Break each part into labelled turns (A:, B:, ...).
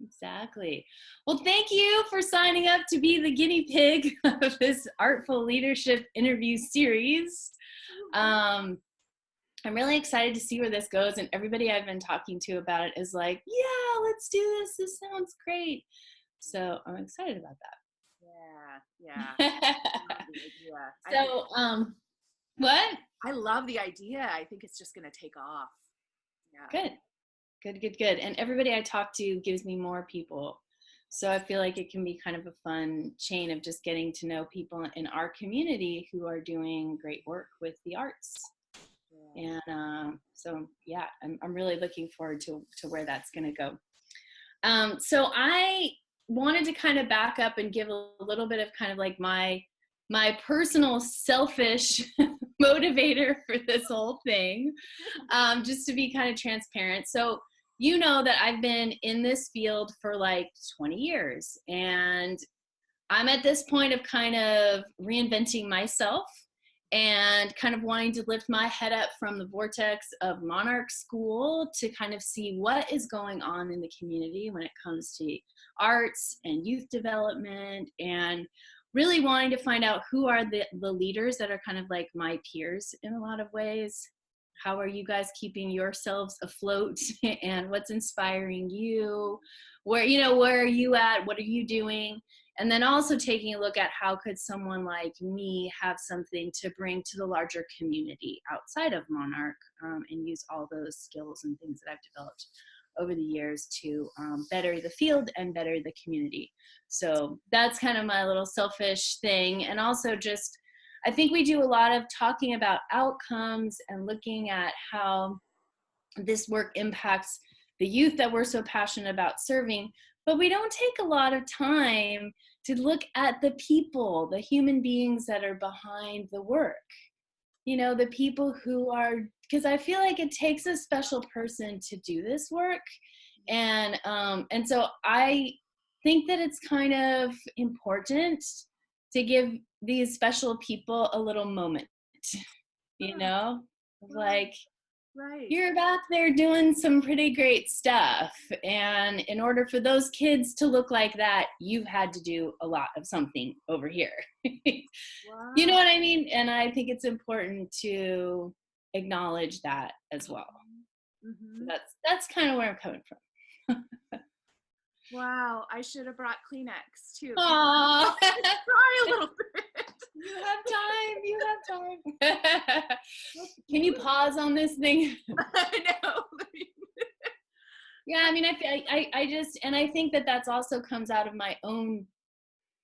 A: Exactly. Well, thank you for signing up to be the guinea pig of this Artful Leadership interview series. I'm really excited to see where this goes, and everybody I've been talking to about it is like, yeah, let's do this. This sounds great. So I'm excited about
B: Yeah.
A: that.
B: I love the idea.
A: So, what?
B: I love the idea. I think it's just going to take off. Yeah.
A: Good. And everybody I talk to gives me more people. So I feel like it can be kind of a fun chain of just getting to know people in our community who are doing great work with the arts. Yeah. And so, yeah, I'm really looking forward to where that's going to go. So I wanted to kind of back up and give a little bit of kind of like my personal selfish motivator for this whole thing, just to be kind of transparent. So you know that I've been in this field for like 20 years, and I'm at this point of kind of reinventing myself and kind of wanting to lift my head up from the vortex of Monarch School to kind of see what is going on in the community when it comes to arts and youth development, and really wanting to find out who are the leaders that are kind of like my peers in a lot of ways. How are you guys keeping yourselves afloat, and what's inspiring you? Where are you at? What are you doing? And then also taking a look at how could someone like me have something to bring to the larger community outside of Monarch, and use all those skills and things that I've developed over the years to better the field and better the community. So that's kind of my little selfish thing. And also just, I think we do a lot of talking about outcomes and looking at how this work impacts the youth that we're so passionate about serving, but we don't take a lot of time to look at the people, the human beings that are behind the work. The people who are, because I feel like it takes a special person to do this work. And so I think that it's kind of important to give these special people a little moment, like,
B: right.
A: You're back there doing some pretty great stuff. And in order for those kids to look like that, you've had to do a lot of something over here.
B: Wow.
A: You know what I mean? And I think it's important to acknowledge that as well.
B: Mm-hmm.
A: That's kind of where I'm coming from.
B: Wow, I should have brought Kleenex too.
A: Aww.
B: Cry a little bit.
A: You have time. Can you pause on this thing?
B: I know.
A: Yeah, I mean, I think that that's also comes out of my own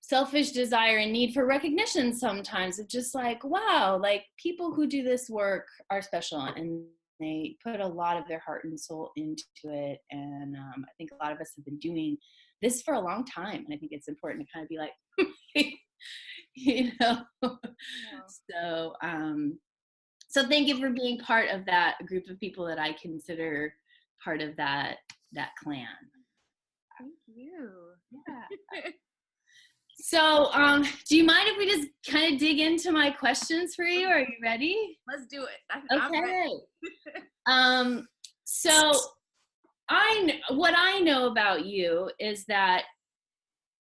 A: selfish desire and need for recognition sometimes, of just like, wow, like people who do this work are special, and they put a lot of their heart and soul into it. And I think a lot of us have been doing this for a long time. And I think it's important to kind of be like,
B: Yeah.
A: So thank you for being part of that group of people that I consider part of that clan.
B: Thank you.
A: Yeah. So, do you mind if we just kind of dig into my questions for you? Are you ready?
B: Let's do it.
A: Okay. So what I know about you is that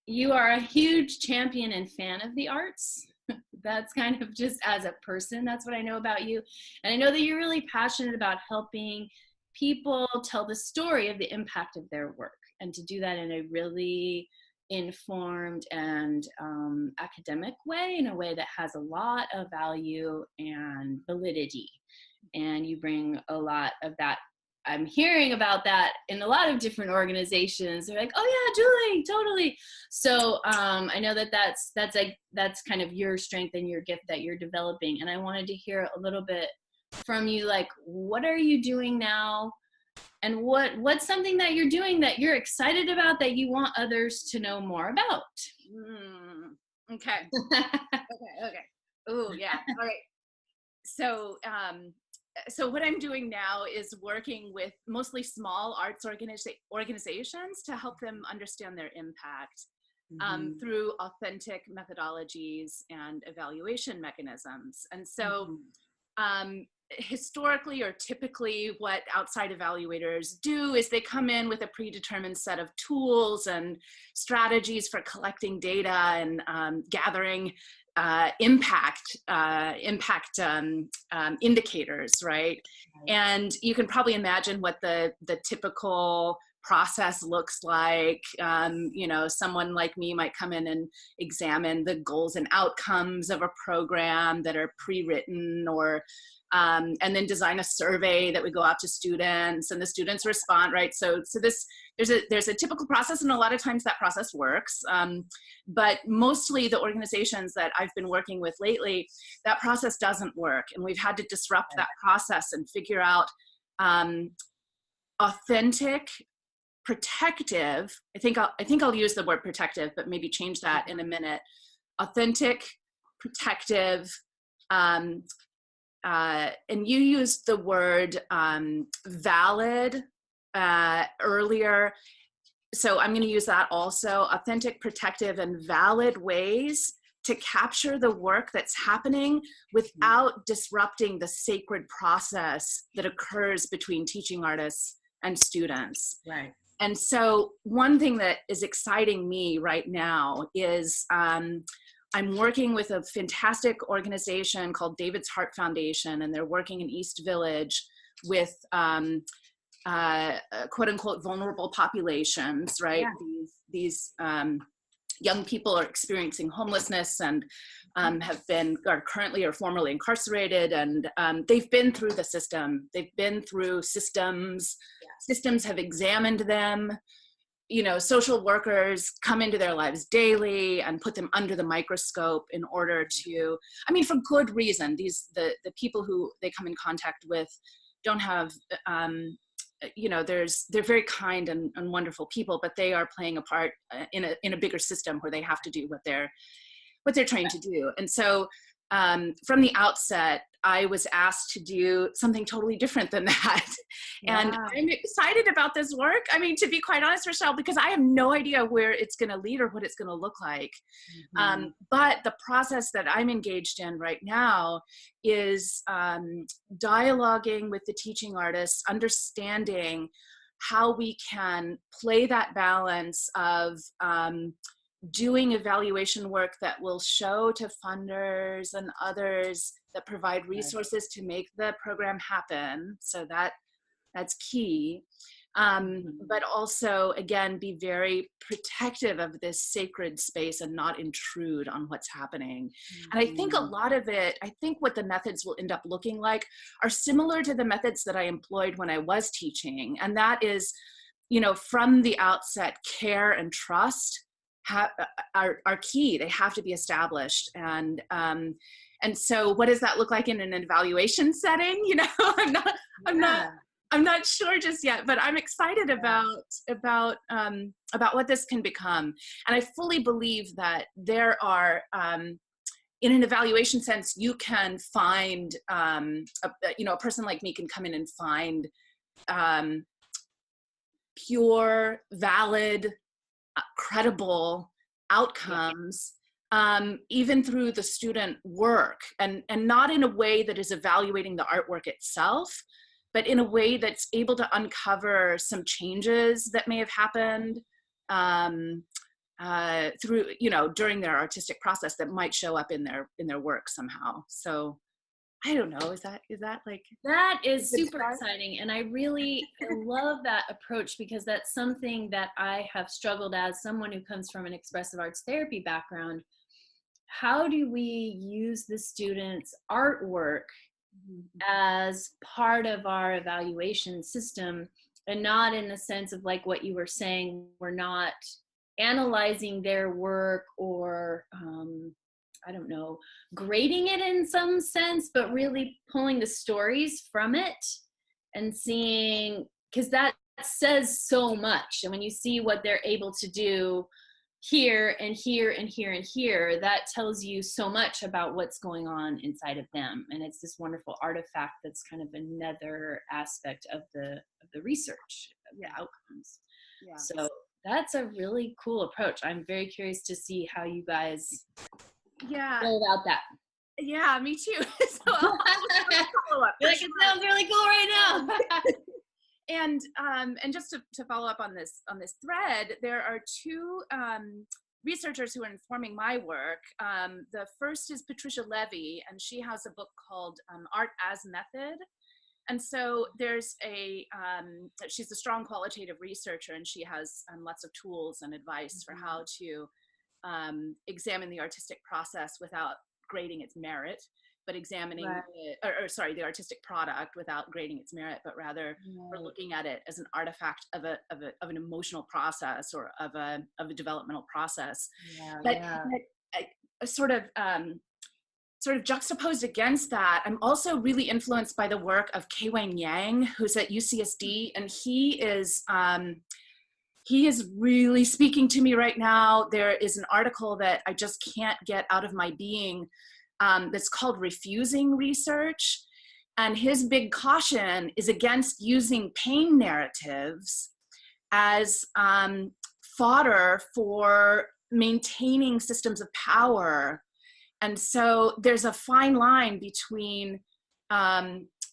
A: you are a huge champion and fan of the arts. That's kind of just as a person, that's what I know about you. And I know that you're really passionate about helping people tell the story of the impact of their work, and to do that in a really informed and academic way, in a way that has a lot of value and validity. And you bring a lot of that. I'm hearing about that in a lot of different organizations. They're like, oh yeah, Julie, totally. So I know that that's kind of your strength and your gift that you're developing. And I wanted to hear a little bit from you, like, what are you doing now? And what's something that you're doing that you're excited about that you want others to know more about?
B: Okay. Okay. Oh yeah. All right. So what I'm doing now is working with mostly small arts organizations to help them understand their impact through authentic methodologies and evaluation mechanisms. And so historically or typically what outside evaluators do is they come in with a predetermined set of tools and strategies for collecting data and gathering impact indicators, right? And you can probably imagine what the typical process looks like. You know, someone like me might come in and examine the goals and outcomes of a program that are pre-written, or and then design a survey that would go out to students, and the students respond, right? So there's a typical process, and a lot of times that process works. But mostly the organizations that I've been working with lately, that process doesn't work, and we've had to disrupt that process and figure out authentic, protective, I think I'll use the word protective, but maybe change that in a minute. Authentic, protective, and you used the word valid earlier, so I'm going to use that also. Authentic, protective, and valid ways to capture the work that's happening without disrupting the sacred process that occurs between teaching artists and students.
A: Right.
B: And so one thing that is exciting me right now is I'm working with a fantastic organization called David's Heart Foundation, and they're working in East Village with quote unquote vulnerable populations, right? Yeah. These young people are experiencing homelessness and are currently or formerly incarcerated, and they've been through the system. They've been through systems. Yeah. Systems have examined them. You know, social workers come into their lives daily and put them under the microscope in order to, I mean, for good reason. The people who they come in contact with don't have, you know, they're very kind and wonderful people, but they are playing a part in a bigger system where they have to do what they're trained to do. And so from the outset, I was asked to do something totally different than that. Yeah. And I'm excited about this work. I mean, to be quite honest, Rachelle, because I have no idea where it's going to lead or what it's going to look like. Mm-hmm. But the process that I'm engaged in right now is dialoguing with the teaching artists, understanding how we can play that balance of doing evaluation work that will show to funders and others that provide resources to make the program happen. So that's key. But also, again, be very protective of this sacred space and not intrude on what's happening. And I think a lot of it, I think what the methods will end up looking like are similar to the methods that I employed when I was teaching. And that is, you know, from the outset, care and trust are key. They have to be established. And so what does that look like in an evaluation setting? You know, I'm not sure just yet, but I'm excited about what this can become. And I fully believe that there are, in an evaluation sense, you can find, a person like me can come in and find pure, valid, credible outcomes, even through the student work, and not in a way that is evaluating the artwork itself, but in a way that's able to uncover some changes that may have happened through, you know, during their artistic process that might show up in their work somehow. So I don't know, is that like...
A: That is super exciting. And I really love that approach, because that's something that I have struggled as someone who comes from an expressive arts therapy background. How do we use the students' artwork as part of our evaluation system, and not in the sense of like what you were saying, we're not analyzing their work or I don't know, grading it in some sense, but really pulling the stories from it and seeing, because that says so much. And when you see what they're able to do here and here and here and here, that tells you so much about what's going on inside of them. And it's this wonderful artifact that's kind of another aspect of the research, of the outcomes. Yeah. So that's a really cool approach. I'm very curious to see how you guys go about that.
B: Yeah, me too. So I'll follow up.
A: Like, it sounds really cool right now.
B: And just to follow up on this thread, there are two researchers who are informing my work. The first is Patricia Levy, and she has a book called Art as Method. And so there's she's a strong qualitative researcher, and she has lots of tools and advice for how to examine the artistic process without grading its merit, but examining the artistic product without grading its merit, but rather we're looking at it as an artifact of an emotional process or of a developmental process. But sort of juxtaposed against that, I'm also really influenced by the work of Kei-Wang Yang, who's at UCSD, and he is really speaking to me right now. There is an article that I just can't get out of my being that's called Refusing Research. And his big caution is against using pain narratives as fodder for maintaining systems of power. And so there's a fine line between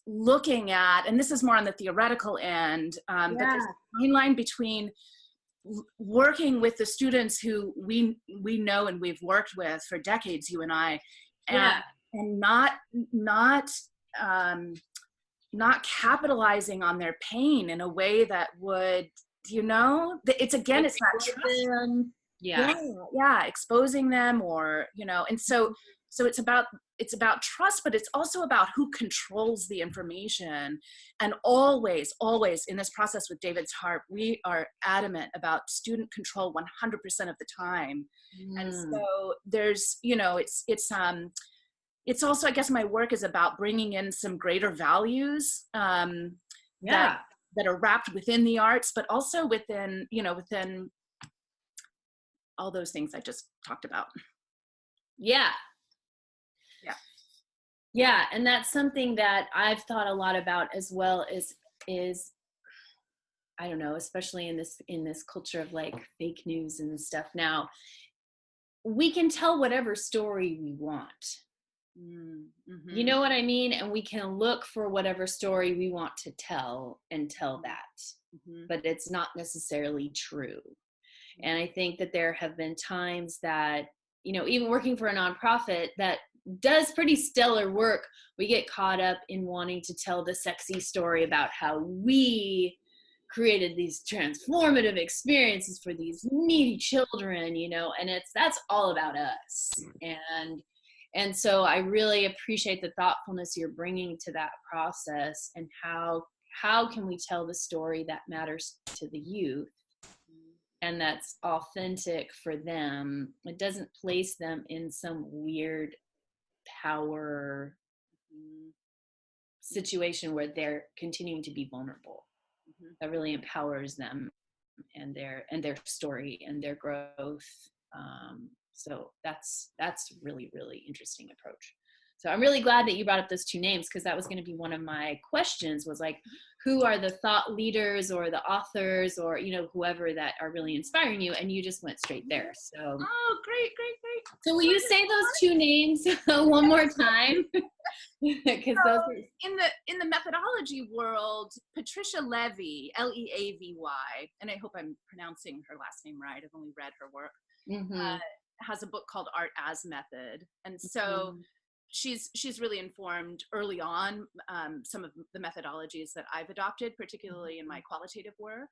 B: looking at, and this is more on the theoretical end, but there's a fine line between working with the students who we know and we've worked with for decades, you and I, and not capitalizing on their pain in a way that would, it's again, it's not trust. Exposing them, or and so it's about trust, but it's also about who controls the information. And always in this process with David's Harp, we are adamant about student control 100% of the time. And so there's it's also, I guess my work is about bringing in some greater values that are wrapped within the arts, but also within all those things I just talked about.
A: Yeah, and that's something that I've thought a lot about as well, is I don't know, especially in this culture of like fake news and stuff now, we can tell whatever story we want. Mm-hmm. You know what I mean? And we can look for whatever story we want to tell and tell that, but it's not necessarily true. And I think that there have been times that, even working for a nonprofit that does pretty stellar work, we get caught up in wanting to tell the sexy story about how we created these transformative experiences for these needy children, and that's all about us. And so I really appreciate the thoughtfulness you're bringing to that process, and how can we tell the story that matters to the youth and that's authentic for them. It doesn't place them in some weird power situation where they're continuing to be vulnerable. That really empowers them and their story and their growth. So that's really, really interesting approach. So I'm really glad that you brought up those two names, because that was going to be one of my questions, was like, who are the thought leaders or the authors or, whoever that are really inspiring you? And you just went straight there. So.
B: Oh, great.
A: So will you say those two names one more time? Because those are...
B: in the methodology world, Patricia Levy, Leavy, and I hope I'm pronouncing her last name right, I've only read her work, has a book called Art as Method. And so she's really informed early on some of the methodologies that I've adopted, particularly in my qualitative work.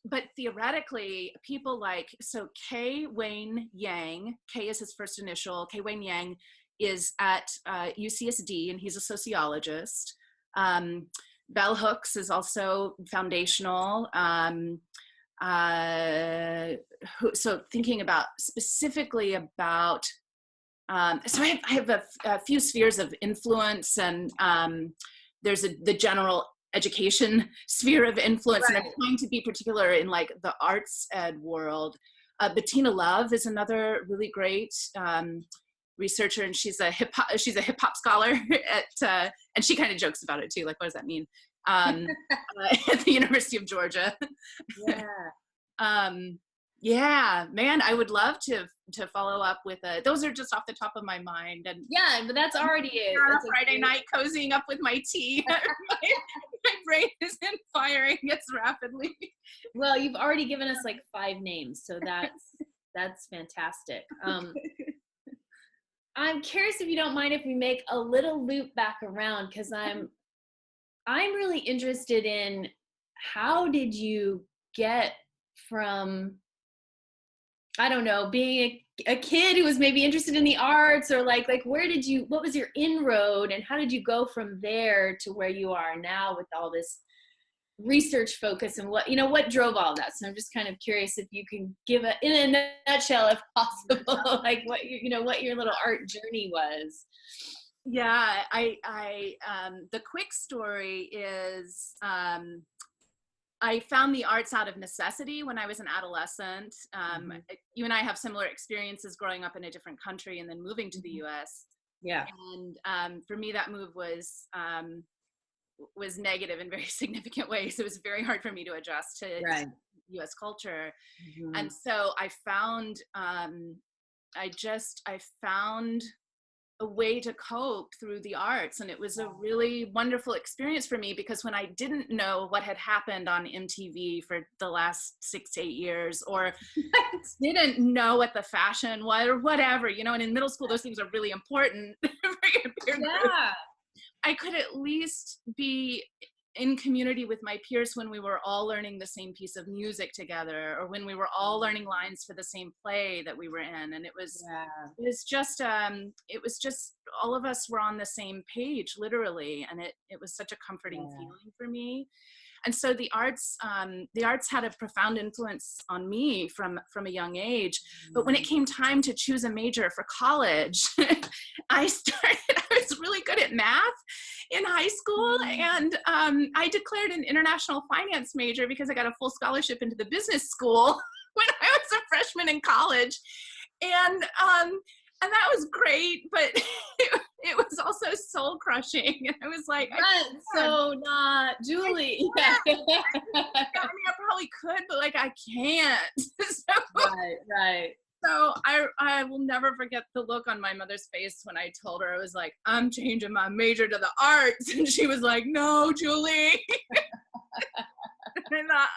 B: But theoretically, people like, so Kei-Wang Yang, K is his first initial, Kei-Wang Yang is at UCSD, and he's a sociologist. Bell Hooks is also foundational. So thinking about specifically about, so I have a few spheres of influence, and there's the general education sphere of influence, and I'm trying to be particular in like the arts ed world. Bettina Love is another really great researcher, and she's a hip hop scholar at, and she kind of jokes about it too, like, what does that mean? At the University of Georgia. Yeah, man, I would love to follow up with those are just off the top of my mind. And
A: yeah, but that's already it.
B: on a
A: That's
B: Friday night cozying up with my tea. my brain isn't firing as rapidly.
A: Well, you've already given us like 5 names, so that's fantastic. I'm curious if you don't mind if we make a little loop back around, because I'm really interested in how did you get from, I don't know, being a kid who was maybe interested in the arts, or like what was your inroad, and how did you go from there to where you are now with all this research focus, and what drove all that? So I'm just kind of curious if you can give in a nutshell, if possible, like what your little art journey was.
B: Yeah, I the quick story is, I found the arts out of necessity when I was an adolescent. You and I have similar experiences growing up in a different country and then moving to the US.
A: Yeah.
B: And for me, that move was negative in very significant ways. It was very hard for me to adjust to US culture. And so I found, I found a way to cope through the arts. And it was a really wonderful experience for me, because when I didn't know what had happened on MTV for the last 6 to 8 years, or didn't know what the fashion was or whatever, and in middle school, those things are really important.
A: Yeah.
B: I could at least be in community with my peers when we were all learning the same piece of music together, or when we were all learning lines for the same play that we were in. And it was just all of us were on the same page, literally. And it was such a comforting feeling for me. And so the arts had a profound influence on me from a young age. But when it came time to choose a major for college, I was really good at math in high school. And I declared an international finance major because I got a full scholarship into the business school when I was a freshman in college. And that was great, but it was also soul crushing. And I was like,
A: that's so not Julie. Yeah.
B: I mean, I probably could, but like, I can't.
A: Right.
B: So I will never forget the look on my mother's face when I told her. I was like, I'm changing my major to the arts. And she was like, no, Julie. And I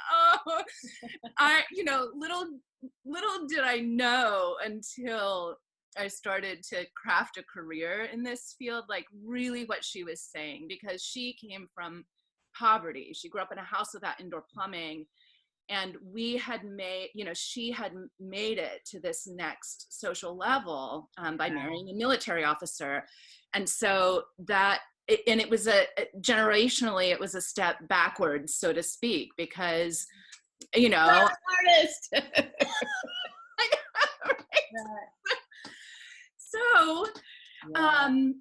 B: thought, little did I know until I started to craft a career in this field, like really what she was saying, because she came from poverty. She grew up in a house without indoor plumbing. And she had made it to this next social level by marrying a military officer. And so it was generationally, it was a step backwards, so to speak, because,
A: artist.
B: I know, right?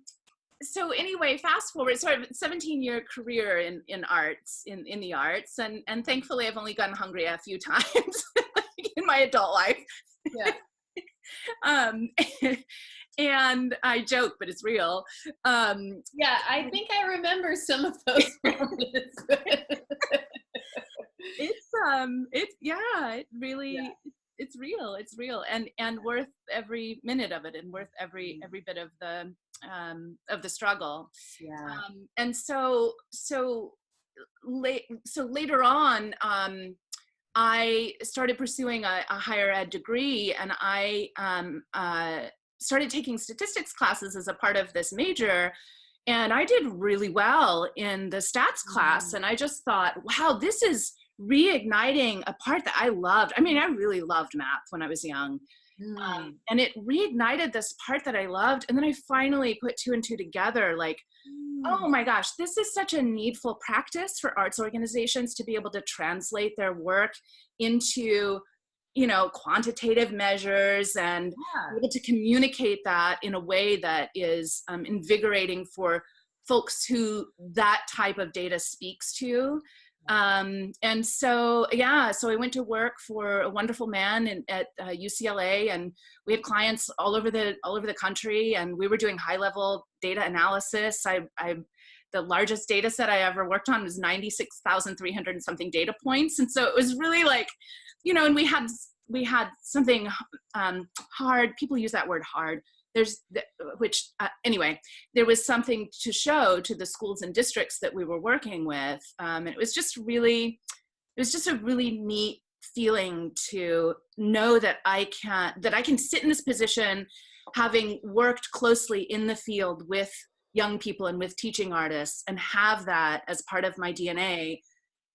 B: So anyway, fast forward, sort of 17-year career in arts, in the arts. And thankfully I've only gotten hungry a few times in my adult life. Yeah. And I joke, but it's real.
A: Yeah, I think I remember some of those moments.
B: It's real and worth every minute of it, and worth every bit of the struggle.
A: Yeah.
B: And so later on, I started pursuing a higher ed degree, and I started taking statistics classes as a part of this major. And I did really well in the stats class. And I just thought, wow, this is reigniting a part that I loved. I mean, I really loved math when I was young. And it reignited this part that I loved. And then I finally put 2 and 2 together, like, oh my gosh, this is such a needful practice for arts organizations to be able to translate their work into, quantitative measures, and be able to communicate that in a way that is invigorating for folks who that type of data speaks to. And so I went to work for a wonderful man at UCLA, and we had clients all over the country, and we were doing high level data analysis. The largest data set I ever worked on was 96,300 and something data points. And so it was really like, and we had we had something hard. People use that word hard. Anyway, there was something to show to the schools and districts that we were working with. And it was just a really neat feeling to know that I can sit in this position, having worked closely in the field with young people and with teaching artists, and have that as part of my DNA,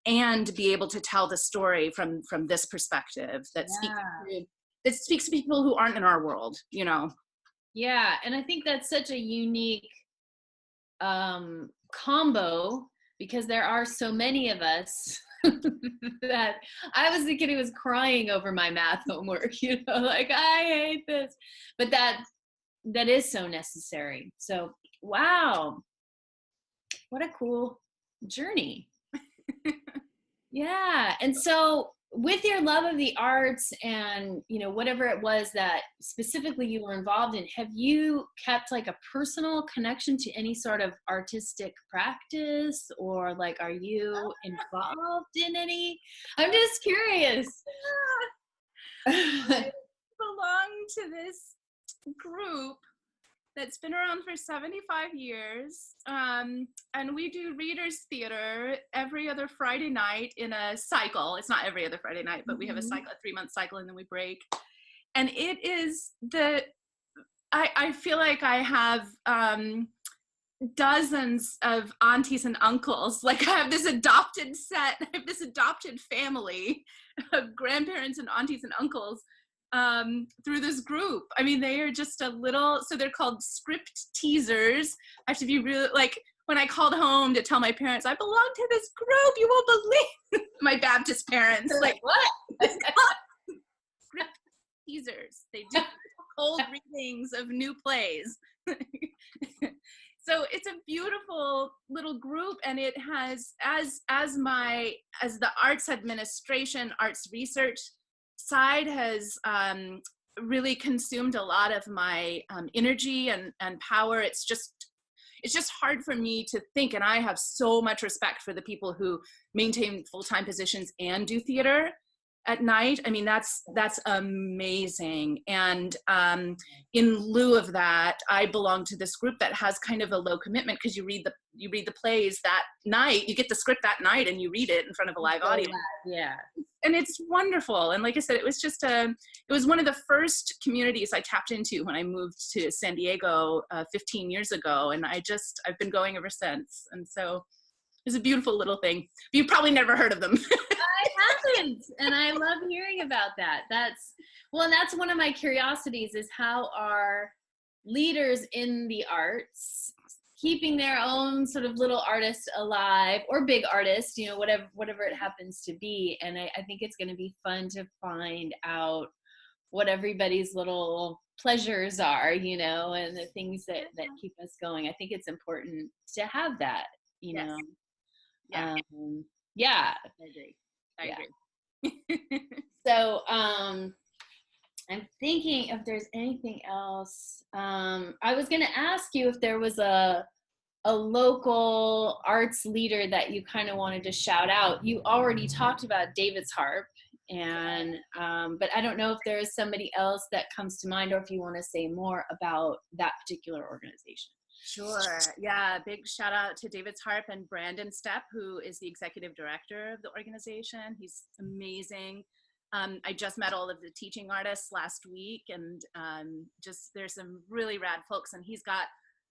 B: and be able to tell the story from this perspective that speaks to people who aren't in our world, you know.
A: Yeah, and I think that's such a unique combo, because there are so many of us that I was the kid who was crying over my math homework, you know, like, I hate this, but that is so necessary. So wow, what a cool journey. Yeah. And so with your love of the arts and, you know, whatever it was that specifically you were involved in, have you kept like a personal connection to any sort of artistic practice, or like, are you involved in any? I'm just curious.
B: I belong to this group that's been around for 75 years. And we do Readers Theater every other Friday night in a cycle. It's not every other Friday night, but we have a cycle, a 3-month cycle, and then we break. And it is I feel like I have dozens of aunties and uncles. Like, I have this adopted family of grandparents and aunties and uncles through this group. I mean, they are just so they're called script teasers. I have to be really, like, when I called home to tell my parents, I belong to this group, you won't believe. My Baptist parents, like, what? Script teasers. They do cold readings of new plays. So it's a beautiful little group, and it has, as the arts administration, arts research side has really consumed a lot of my energy and power. It's just hard for me to think, and I have so much respect for the people who maintain full-time positions and do theater at night. I mean, that's amazing. And in lieu of that, I belong to this group that has kind of a low commitment, because you read the plays that night, you get the script that night, and you read it in front of a live audience.
A: Yeah.
B: And it's wonderful. And like I said, it was one of the first communities I tapped into when I moved to San Diego 15 years ago. And I've been going ever since. And so it's a beautiful little thing. But you've probably never heard of them.
A: I haven't. And I love hearing about that. That's one of my curiosities, is how are leaders in the arts keeping their own sort of little artists alive, or big artists, you know, whatever it happens to be. And I think it's going to be fun to find out what everybody's little pleasures are, you know, and the things that keep us going. I think it's important to have that, you know.
B: Yeah.
A: Yeah.
B: I agree.
A: So, I'm thinking if there's anything else. I was going to ask you if there was a local arts leader that you kind of wanted to shout out. You already talked about David's Harp, and but I don't know if there is somebody else that comes to mind, or if you want to say more about that particular organization.
B: Sure. Yeah. Big shout out to David's Harp and Brandon Stepp, who is the executive director of the organization. He's amazing. I just met all of the teaching artists last week, and there's some really rad folks, and he's got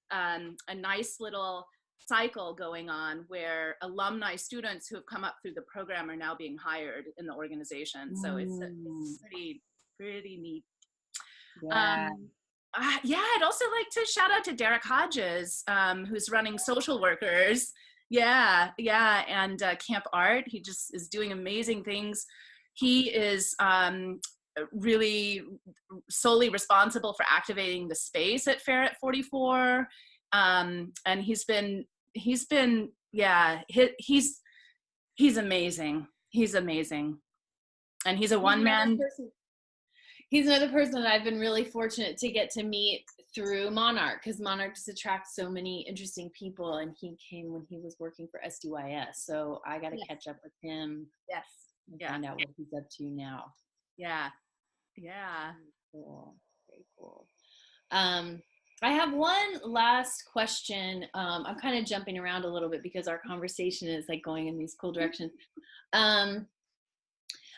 B: a nice little cycle going on where alumni students who have come up through the program are now being hired in the organization. So it's pretty neat.
A: Yeah.
B: I'd also like to shout out to Derek Hodges, who's running Social Workers. And Camp Art. He just is doing amazing things. He is really solely responsible for activating the space at Ferret 44. And he's amazing. He's amazing. And he's a one-man.
A: He's another person that I've been really fortunate to get to meet through Monarch, because Monarch just attracts so many interesting people, and he came when he was working for SDYS. So I got to catch up with him.
B: Yes.
A: And find out what he's up to now.
B: Yeah. Yeah.
A: Cool. Very cool. I have one last question. I'm kind of jumping around a little bit because our conversation is like going in these cool directions. Um,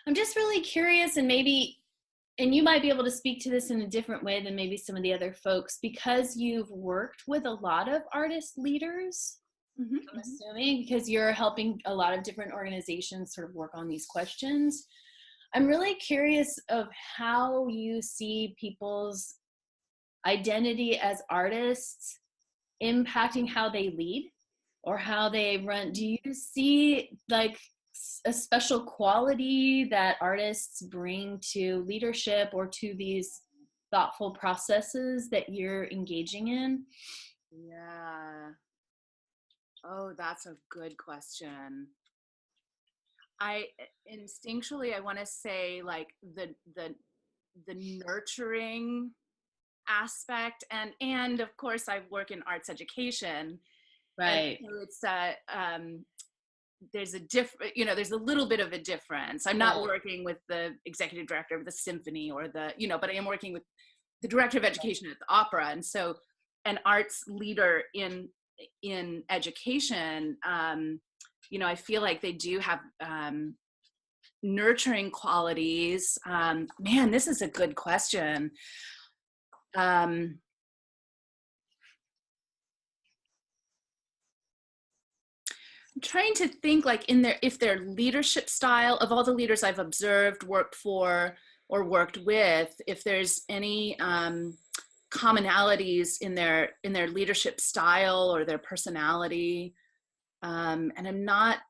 A: I'm just really curious, and you might be able to speak to this in a different way than maybe some of the other folks, because you've worked with a lot of artist leaders.
B: Mm-hmm.
A: I'm assuming because you're helping a lot of different organizations sort of work on these questions. I'm really curious of how you see people's identity as artists impacting how they lead or how they run. Do you see like a special quality that artists bring to leadership or to these thoughtful processes that you're engaging in?
B: Yeah. Oh, that's a good question. I instinctually I want to say like the nurturing aspect, and of course I work in arts education, and
A: Right.
B: so it's there's a there's a little bit of a difference. I'm not
A: Right.
B: working with the executive director of the symphony or but I am working with the director of education at the opera, and so an arts leader in education, I feel like they do have nurturing qualities. Man, this is a good question. I'm trying to think like if their leadership style, of all the leaders I've observed, worked for, or worked with, if there's any commonalities in their leadership style or their personality. And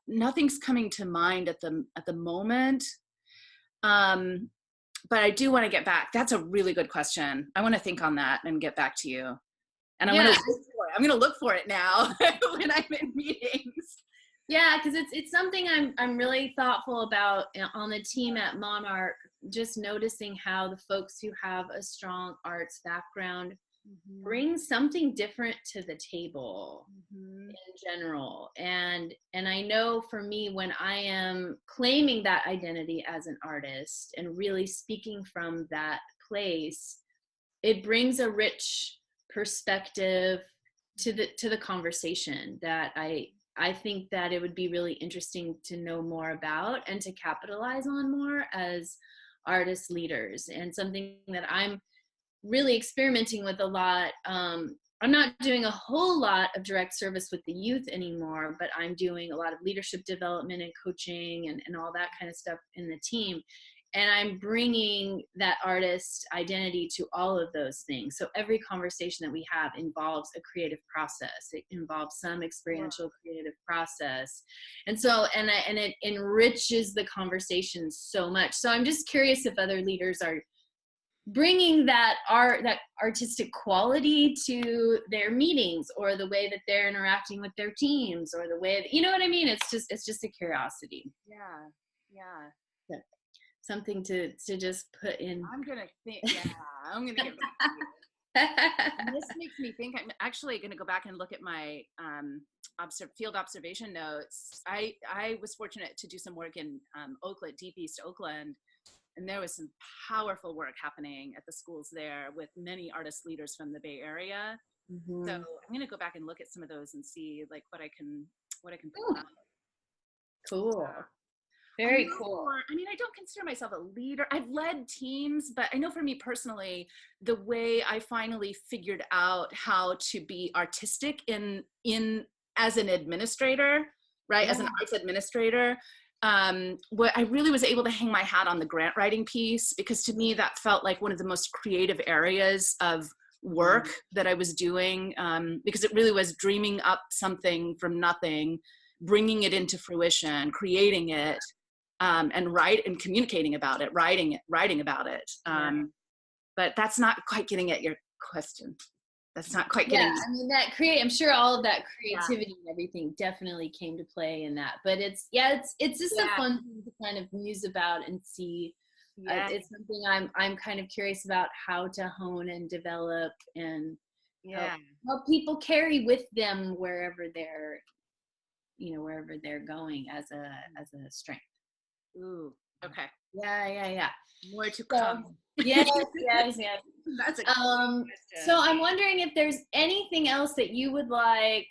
B: nothing's coming to mind at the moment. But I do want to get back. That's a really good question. I want to think on that and get back to you. And I want
A: Yeah.
B: to look for it. I'm going to look for it now when I'm in meetings.
A: Yeah, because it's something I'm really thoughtful about on the team at Monarch. Just noticing how the folks who have a strong arts background bring something different to the table in general. And I know for me, when I am claiming that identity as an artist and really speaking from that place, it brings a rich perspective to the conversation that I think that it would be really interesting to know more about and to capitalize on more as artist leaders, and something that I'm really experimenting with a lot. I'm not doing a whole lot of direct service with the youth anymore, but I'm doing a lot of leadership development and coaching and all that kind of stuff in the team. And I'm bringing that artist identity to all of those things. So every conversation that we have involves a creative process. It involves some experiential creative process. And so, and it enriches the conversation so much. So I'm just curious if other leaders are bringing that artistic quality to their meetings, or the way that they're interacting with their teams, or the way that, you know what I mean? It's just a curiosity.
B: Yeah.
A: Something to just put in.
B: I'm gonna get back to you. This makes me think. I'm actually gonna go back and look at my field observation notes. I was fortunate to do some work in Oakland, deep East Oakland, and there was some powerful work happening at the schools there with many artist leaders from the Bay Area. So I'm gonna go back and look at some of those and see like what I can pull out.
A: Cool. Very cool.
B: I mean, I don't consider myself a leader. I've led teams, but I know for me personally, the way I finally figured out how to be artistic in as an administrator, right? As an arts administrator, what I really was able to hang my hat on the grant writing piece, because to me that felt like one of the most creative areas of work that I was doing, because it really was dreaming up something from nothing, bringing it into fruition, creating it, and communicating about it, writing about it. But that's not quite getting at your question. That's not quite getting.
A: I mean, I'm sure all of that creativity and everything definitely came to play in that. But it's just a fun thing to kind of muse about and see. It's something I'm kind of curious about how to hone and develop and help people carry with them wherever they're going as a strength.
B: Ooh, okay.
A: Yeah.
B: More to
A: So,
B: come.
A: yes.
B: That's a
A: So
B: question.
A: I'm wondering if there's anything else that you would like,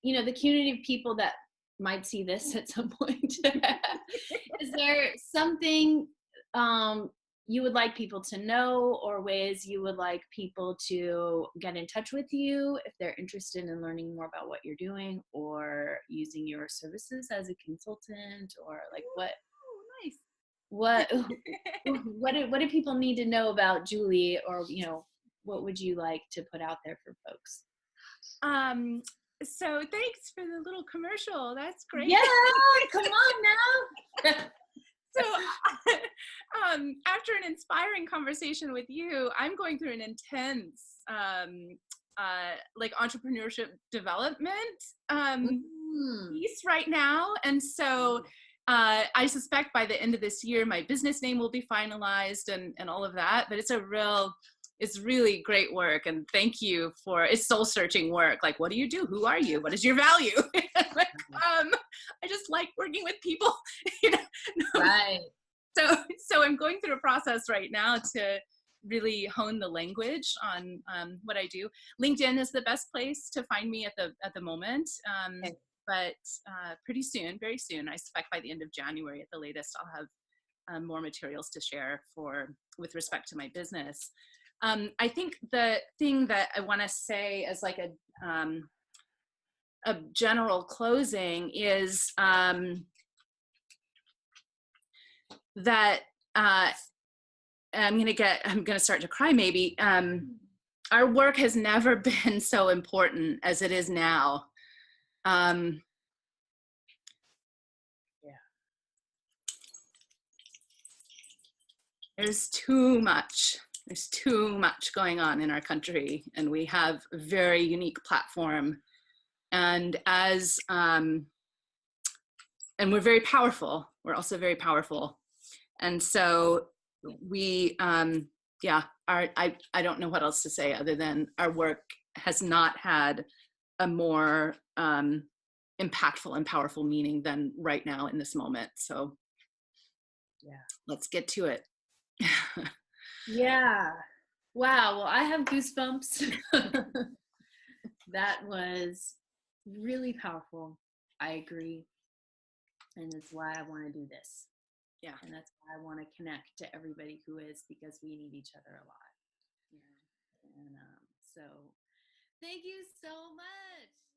A: the community of people that might see this at some point. Is there something you would like people to know, or ways you would like people to get in touch with you if they're interested in learning more about what you're doing or using your services as a consultant, or like
B: Oh, nice.
A: what what do people need to know about Julie, or what would you like to put out there for folks?
B: So thanks for the little commercial. That's great.
A: Yeah, come on now.
B: So after an inspiring conversation with you, I'm going through an intense like entrepreneurship development piece right now. And so I suspect by the end of this year, my business name will be finalized and all of that. But it's really great work. And thank you it's soul searching work. Like, what do you do? Who are you? What is your value? I just like working with people,
A: Right.
B: So I'm going through a process right now to really hone the language on what I do. LinkedIn is the best place to find me at the moment.
A: Okay.
B: But pretty soon, very soon, I suspect by the end of January at the latest, I'll have more materials to share with respect to my business. I think the thing that I want to say as like a general closing is that I'm gonna start to cry maybe. Our work has never been so important as it is now. There's too much going on in our country, and we have a very unique platform, and and we're very powerful. We're also very powerful. And so we I don't know what else to say other than our work has not had a more impactful and powerful meaning than right now in this moment. So let's get to it.
A: Yeah. Wow. Well, I have goosebumps. That was really powerful. I agree. And that's why I want to do this.
B: Yeah.
A: And that's why I want to connect to everybody who is, because we need each other a lot. And so thank you so much.